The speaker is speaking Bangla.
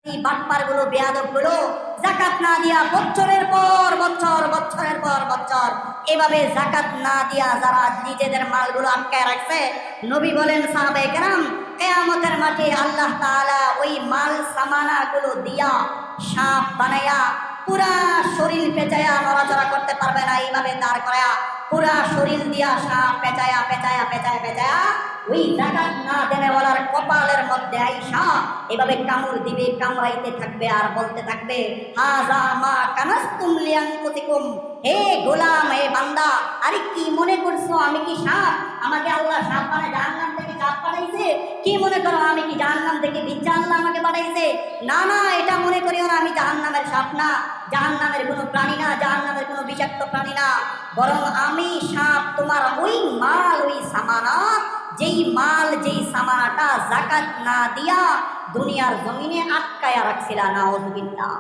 এই বাটপারগুলো বেয়াদবগুলো যাকাত না দিয়া বছরের পর বছর বছরের পর বছর এভাবে যাকাত না দিয়া যারা নিজেদের মালগুলো আটকায় রাখছে, নবী বলেন সাহাবায়ে কেরাম কিয়ামতের মাঠে আল্লাহ তাআলা ওই মাল সামানাগুলো দিয়া সাপ বানায়া পুরা শরীর পেঁচায়া নড়াচড়া করতে পারবে না, এইভাবে দাঁড় করায়া পুরা শরীর দিয়া সাপ পেঁচায়া পেঁচায়া পেঁচায়া পেঁচায়া ওই যাকাত না দেনেওয়ালার কপালের মধ্যে আইসা এভাবে কামড় দিবে, কামড়াইতে থাকবে আর বলতে থাকবে হাযা মা কানাসতুম লিআনফুসিকুম, হে গোলাম, হে বান্দা, আরে কি মনে করছো আমি কি সাপ? আমাকে আল্লাহ সাপ বানায় জাহান্নাম থেকে সাপ বানাইছে? কি মনে করো আমি কি জাহান্নাম থেকে বিচ্ছা আল্লাহ আমাকে বানাইছে? না না, এটা মনে করিও না, আমি জাহান্নামের সাপ না, জাহান্নামের কোনো প্রাণী না, জাহান্নামের কোনো বিষাক্ত প্রাণী না, বরং আমি সাপ তোমার ওই মাল, ওই সামানাত, যেই মাল যেই সামানাটা যাকাত না দিয়া দুনিয়ার জমিনে আটকায়া রাখছিলা। নাউযুবিল্লাহ।